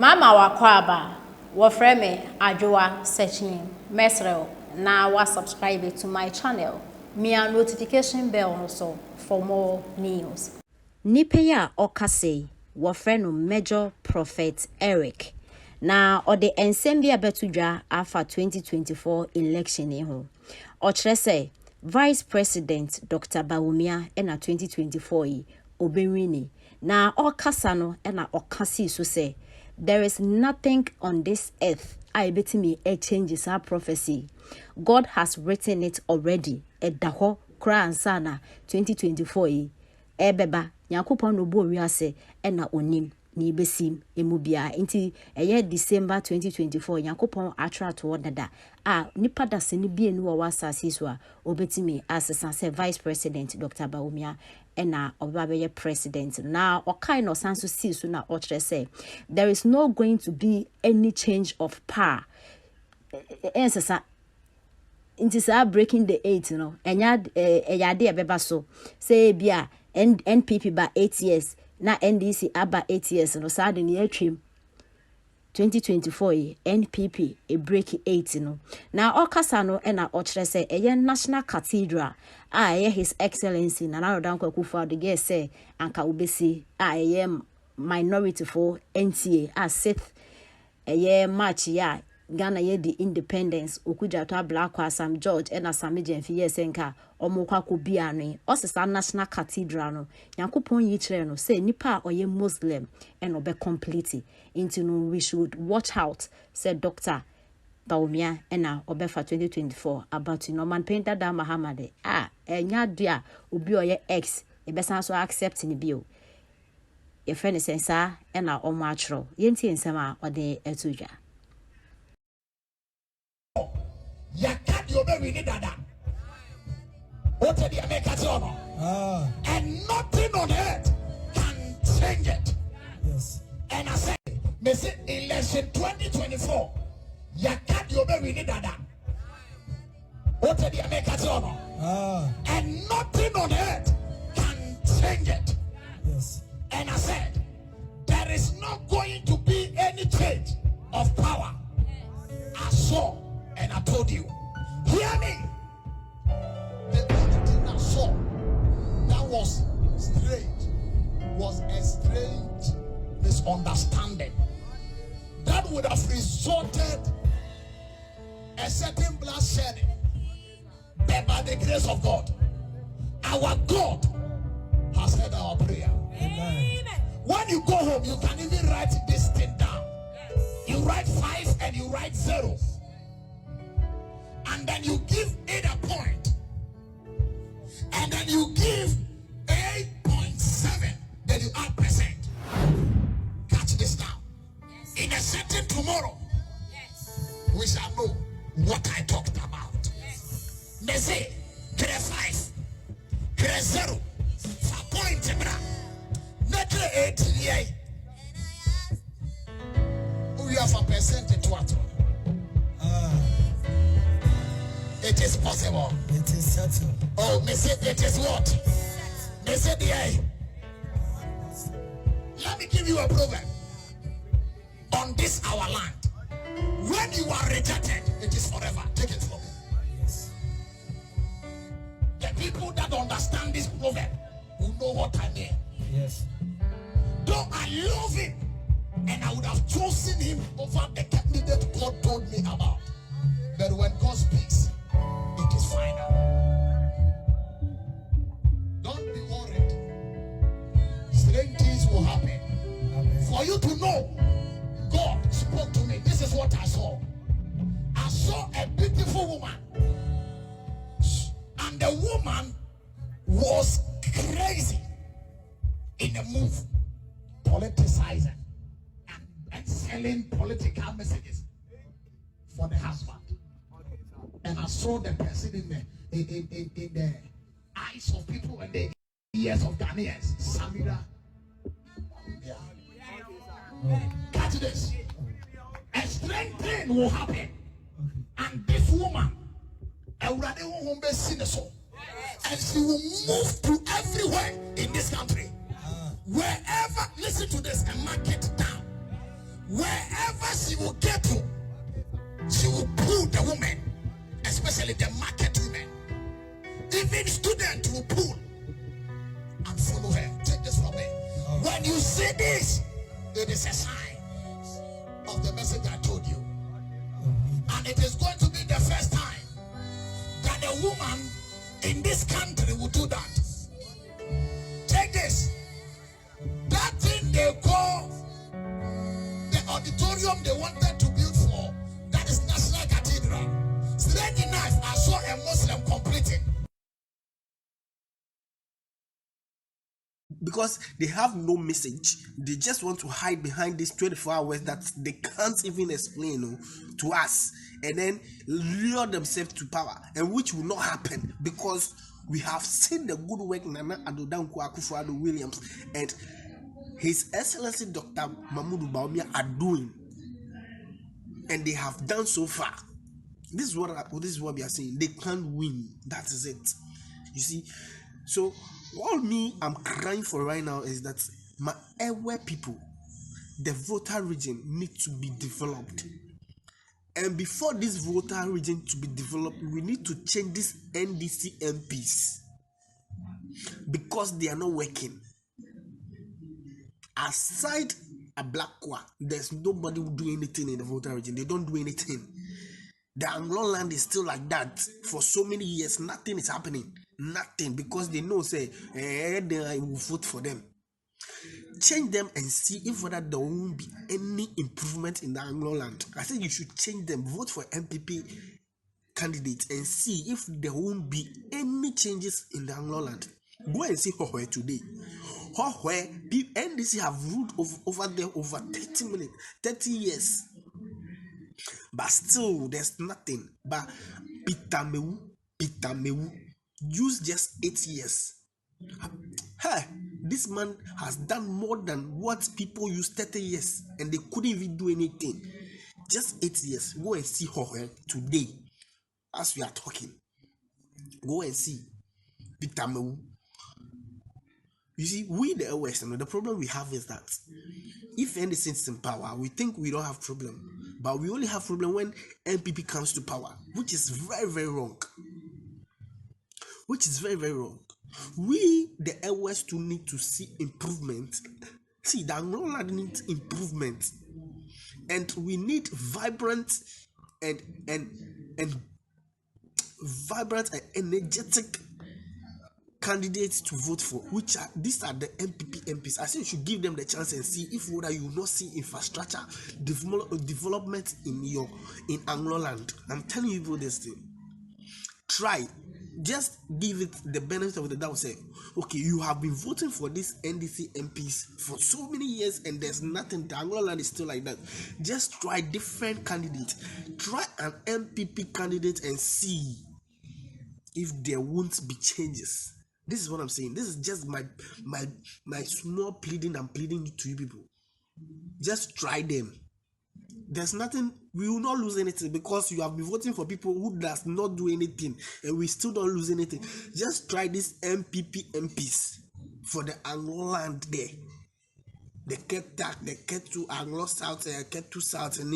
Mama wakwaba wafreme ajua searching mesrel na wa subscribe to my channel. Mia notification bell also for more news. Nipeya okase wafreno Major Prophet Eric na ode ensembia betudwa afa 2024 election eho. Ochrese Vice President Dr. Bawumia ena 2024 obenwini na okasa no ena okasi so say there is nothing on this earth I bet me a changes our prophecy. God has written it already. Edaho kra ansana 2024 ebeba Yakupon no bo wiase ena onim ni besim emubia inti eye December 2024 Yakupon atra to dada nipa da se ni bie nu wa asase so a obetimi asesa se Vice President Dr. Bawumia ena obabeye president na okai no sanso si so na ochre say there is no going to be any change of power ensesa inti sa breaking the 8 no enya eyade ebeba so say bia NPP ba 8 years na NDC aba 8 years no sa de ne atwem 2024 NPP e break 8 no na okasa no e na ochre say eye National Cathedral eye His Excellency na Narodan Kwakufu de ge say anka ubesi eye minority for NTA sith eye march ya Ghana ye the independence okuja to Black Sam George and Asami Jenfi yesenka omokwa ko bia no osesa National Cathedral no Yankopon yi kire no say nipa oye Muslim and obe complete into no we should watch out said Dr. Bawumia ena obefa 2024 about Norman Painter da Muhammad enya dia obi oye ex ebesan so accept ni bio ye friend sensa ena omo atro yenti ensema ode etudwa Yakadi obe ni dada. Ote di America zono. And nothing on earth can change it. Yes. And I say, me say election 2024. Yakadi obe ni dada. Ote di America zono. And nothing on earth can change it. Yes. And I said, there is not going to be any change of power. I saw. And I told you, hear me. The only thing I saw that was strange was a strange misunderstanding that would have resulted a certain blood shedding. But by the grace of God, our God has heard our prayer. Amen. When you go home, you can even write this thing down. You write 5 and you write 0. And then you give it a point. And then you give 8.7. Then you add percent. Catch this now. Yes. In a certain tomorrow, yes, we shall know what I talked about. Yes. They say, 5, 0, 4 point, not 8. We have a percent to what? It is possible. It is settled. Oh, me say it is what? Me say the eye. Let me give you a proverb. On this our land, when you are rejected, it is forever. Take it from me. Yes. The people that understand this proverb will know what I mean. Yes. Though I love him, and I would have chosen him over the candidate God told me about. But when God speaks, it is final. Don't be worried. Strange things will happen. Amen. For you to know, God spoke to me. This is what I saw. I saw a beautiful woman. And the woman was crazy in a move, politicizing and selling political messages for the husband. And I saw the person in the eyes of people and the ears of Ghanaians. Samira. Yeah. Catch this. A strange thing will happen. And this woman, and she will move to everywhere in this country. Wherever, listen to this and mark it down. Wherever where she will get to, she will pull the women, especially the market women. Even students will pull and follow her. Take this from me. When you see this, it is a sign of the message I told you. And it is going to be the first time that a woman in this country will do that. Take this. That thing they call the auditorium they wanted to build for, that is National Cathedral. Strange enough, I saw a Muslim completing. Because they have no message, they just want to hide behind these 24 hours that they can't even explain to us, and then lure themselves to power, and which will not happen because we have seen the good work Nana Addo Dankwa Akufo-Addo Williams and His Excellency Dr. Mahmoud Bawumia are doing, and they have done so far. This is what we are saying. They can't win. That is it. You see, so all I'm crying for right now is that my Ewe people, the voter region need to be developed. And before this voter region to be developed, we need to change these NDC MPs because they are not working. Aside a black qua, there's nobody who do anything in the voter region. They don't do anything. The Anglo land is still like that for so many years. Nothing is happening. Nothing, because they know say they will vote for them. Change them and see if whether there won't be any improvement in the Anglo land. I think you should change them. Vote for MPP candidates and see if there won't be any changes in the Anglo land. Go and see Hohwe today. Hohwe, NDC have ruled over there over 30 years. But still, there's nothing. But Peter Mewu, use just 8 years. Hey, this man has done more than what people use 30 years, and they couldn't even do anything. Just 8 years. Go and see her today, as we are talking. Go and see Peter Mewu. You see, we the Western, the problem we have is that if NDC is in power, we think we don't have problem, but we only have problem when NPP comes to power, which is very, very wrong. We the West too need to see improvement. See, the Anglo needs improvement, and we need vibrant and energetic candidates to vote for, which are these are the MPs. I say you should give them the chance and see if whether you will not see infrastructure development in Anglo land. I'm telling you about this thing. Try, just give it the benefit of the doubt. Say, okay, you have been voting for these NDC MPs for so many years, and there's nothing. The Anglo land is still like that. Just try different candidates. Try an MPP candidate and see if there won't be changes. This is what I'm saying. This is just my small pleading. I'm pleading to you people. Just try them. There's nothing. We will not lose anything because you have been voting for people who does not do anything, and we still don't lose anything. Just try these MPP MPs for the Anglo land there. The Ketu Anglo South, Ketu South, and